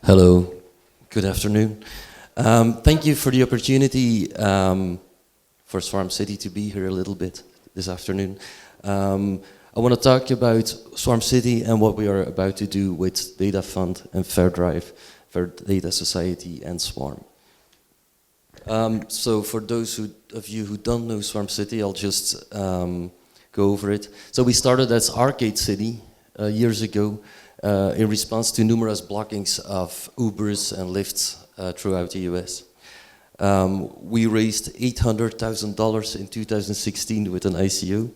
Hello, good afternoon. Thank you for the opportunity for Swarm.city to be here a little bit this afternoon. I want to talk about Swarm.city and what we are about to do with Data Fund and Fair Drive, Fair Data Society and Swarm. So for those of you who don't know Swarm.city, I'll just go over it. So we started as Arcade City years ago in response to numerous blockings of Ubers and Lyfts throughout the US. We raised $800,000 in 2016 with an ICO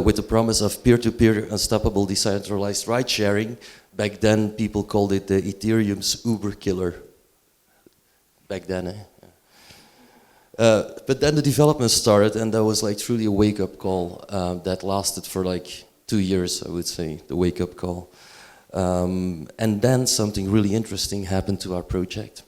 with the promise of peer-to-peer unstoppable decentralized ride-sharing. Back then people called it the Ethereum's Uber killer. Back then, but then the development started, and that was like truly a wake-up call that lasted for like 2 years, I would say, the wake-up call. And then something really interesting happened to our project.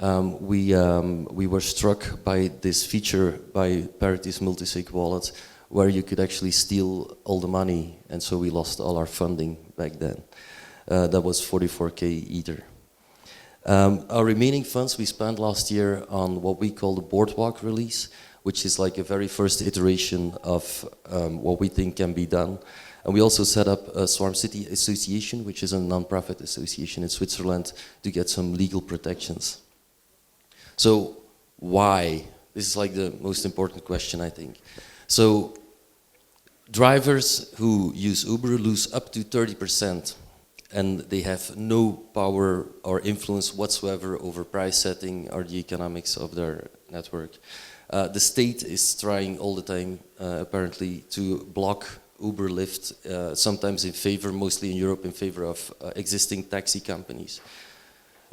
We were struck by this feature by Parity's multisig wallet where you could actually steal all the money, and so we lost all our funding back then. That was 44K Ether. Our remaining funds we spent last year on what we call the Boardwalk release, which is like a very first iteration of what we think can be done. And we also set up a Swarm.city association, which is a non-profit association in Switzerland, to get some legal protections. So why? This is like the most important question, I think. So drivers who use Uber lose up to 30%, and they have no power or influence whatsoever over price setting or the economics of their network. The state is trying all the time, apparently, to block Uber, Lyft, sometimes in favor, mostly in Europe, in favor of existing taxi companies.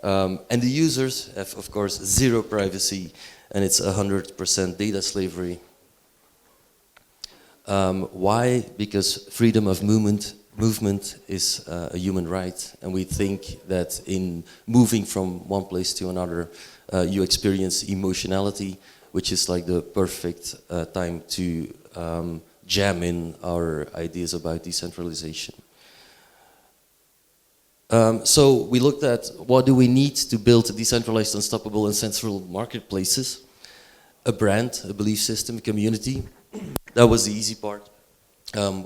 And the users have, of course, zero privacy, and it's 100% data slavery. Why? Because freedom of movement is a human right, and we think that in moving from one place to another, you experience emotionality, which is like the perfect time to jam in our ideas about decentralization. So we looked at what do we need to build decentralized, unstoppable and central marketplaces. A brand, a belief system, a community. That was the easy part.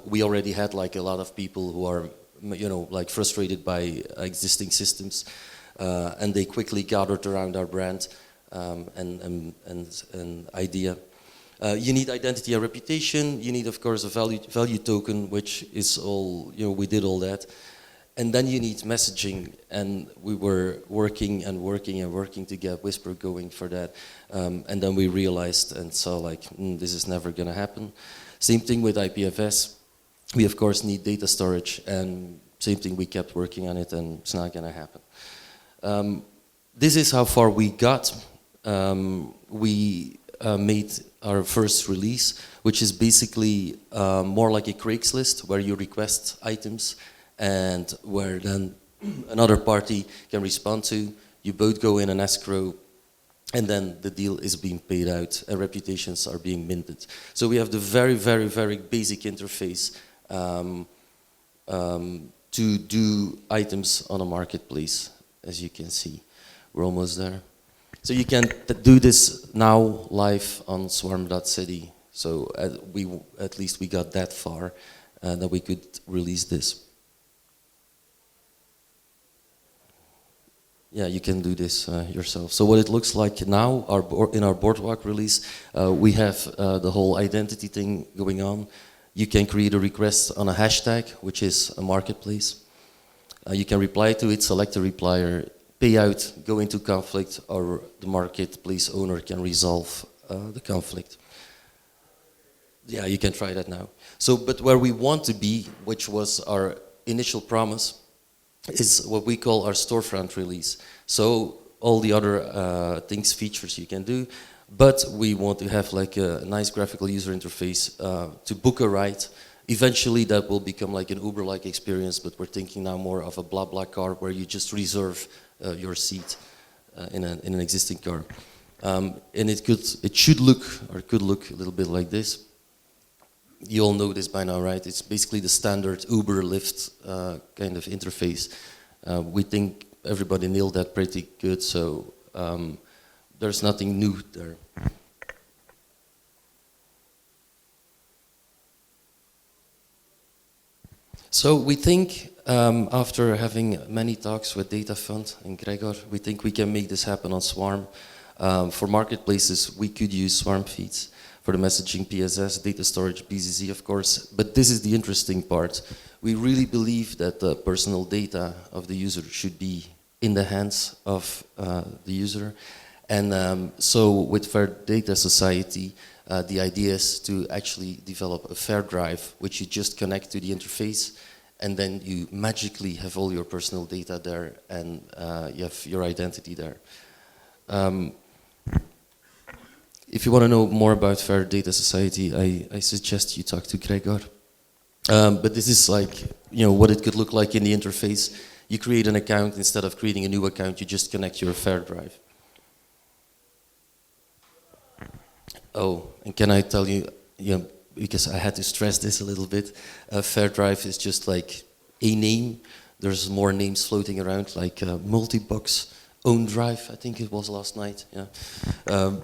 We already had like a lot of people who are, you know, like frustrated by existing systems, and they quickly gathered around our brand and idea. You need identity and reputation. You need, of course, a value token, which is all, you know, we did all that. And then you need messaging, and we were working to get Whisper going for that. And then we realized and saw like, this is never gonna happen. Same thing with IPFS. We of course need data storage, and same thing, we kept working on it, and it's not gonna happen. This is how far we got. We made our first release, which is basically more like a Craigslist, where you request items and where then another party can respond to. You both go in an escrow, and then the deal is being paid out and reputations are being minted. So we have the very, very, very basic interface to do items on a marketplace, as you can see. We're almost there. So you can do this now live on Swarm.city. So at least we got that far that we could release this. Yeah, you can do this yourself. So what it looks like now, in our Boardwalk release, we have the whole identity thing going on. You can create a request on a hashtag, which is a marketplace. You can reply to it, select a replier, pay out, go into conflict, or the marketplace owner can resolve the conflict. Yeah, you can try that now. So, but where we want to be, which was our initial promise, is what we call our storefront release. So all the other things, features you can do, but we want to have like a nice graphical user interface to book a ride. Eventually that will become like an Uber-like experience, but we're thinking now more of a BlaBlaCar where you just reserve your seat in an existing car. And it should look, or could look a little bit like this. You all know this by now, right? It's basically the standard Uber, Lyft kind of interface. We think everybody nailed that pretty good, so there's nothing new there. So we think, after having many talks with Data Fund and Gregor, we think we can make this happen on Swarm. For marketplaces, we could use Swarm feeds. For the messaging, PSS, data storage, BZZ, of course. But this is the interesting part. We really believe that the personal data of the user should be in the hands of the user. And so with Fair Data Society, the idea is to actually develop a fair drive, which you just connect to the interface, and then you magically have all your personal data there, and you have your identity there. If you want to know more about Fair Data Society, I suggest you talk to Gregor. But this is like, you know, what it could look like in the interface. You create an account. Instead of creating a new account, you just connect your Fair drive. Oh, and can I tell you, because I had to stress this a little bit, Fair drive is just like a name. There's more names floating around, like multi-box own drive, I think it was last night. Yeah.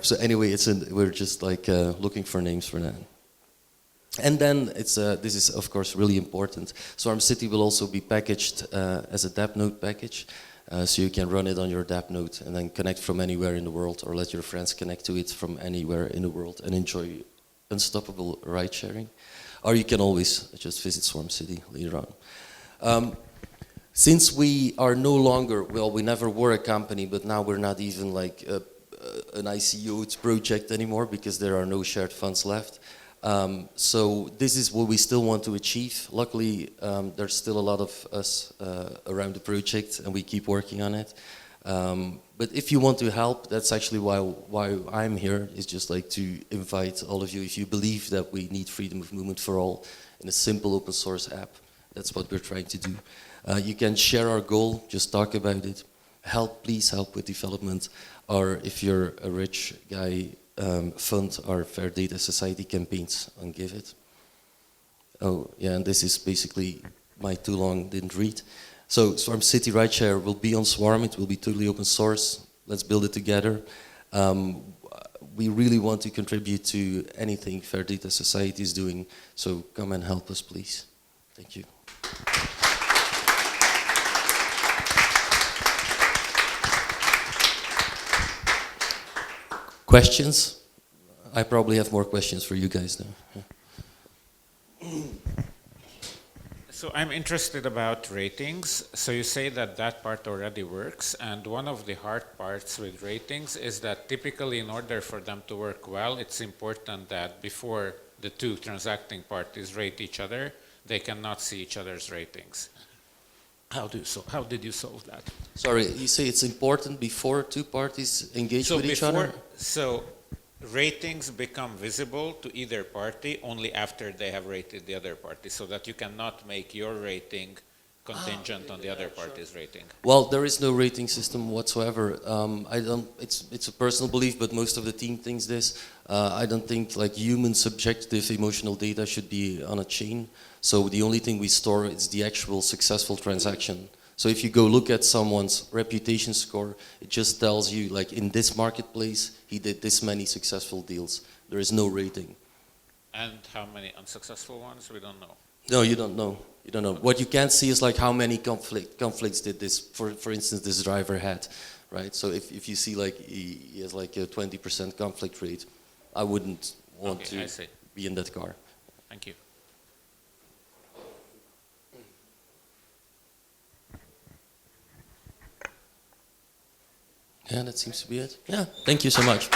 So anyway, we're just like looking for names for that. And then this is of course really important. Swarm.city will also be packaged as a dApp node package, so you can run it on your dApp node and then connect from anywhere in the world, or let your friends connect to it from anywhere in the world and enjoy unstoppable ride sharing. Or you can always just visit Swarm.city later on. Since we are no longer, well, we never were a company, but now we're not even like an ICO project anymore, because there are no shared funds left. So this is what we still want to achieve. Luckily, there's still a lot of us around the project, and we keep working on it. But if you want to help, that's actually why I'm here, is just like to invite all of you, if you believe that we need freedom of movement for all in a simple open source app. That's what we're trying to do. You can share our goal, just talk about it. Please help with development. Or if you're a rich guy, fund our Fair Data Society campaigns and give it. Oh, yeah, and this is basically my too long didn't read. So Swarm.city Rideshare will be on Swarm. It will be totally open source. Let's build it together. We really want to contribute to anything Fair Data Society is doing. So come and help us, please. Thank you. Questions? I probably have more questions for you guys now. So I'm interested about ratings. So you say that that part already works, and one of the hard parts with ratings is that typically in order for them to work well, it's important that before the two transacting parties rate each other, they cannot see each other's ratings. How did you solve that? Sorry, you say it's important before two parties engage with each other? So ratings become visible to either party only after they have rated the other party, so that you cannot make your rating contingent on the other party's rating. Well, there is no rating system whatsoever. It's a personal belief, but most of the team thinks this. I don't think like human subjective emotional data should be on a chain. So the only thing we store is the actual successful transaction. So if you go look at someone's reputation score, it just tells you, like, in this marketplace, he did this many successful deals. There is no rating. And how many unsuccessful ones? We don't know. No, you don't know. You don't know. What you can see is like how many conflicts did this, for instance, this driver had, right? So if you see like he has like a 20% conflict rate, I wouldn't want to be in that car. Thank you. Yeah, that seems to be it. Yeah, thank you so much.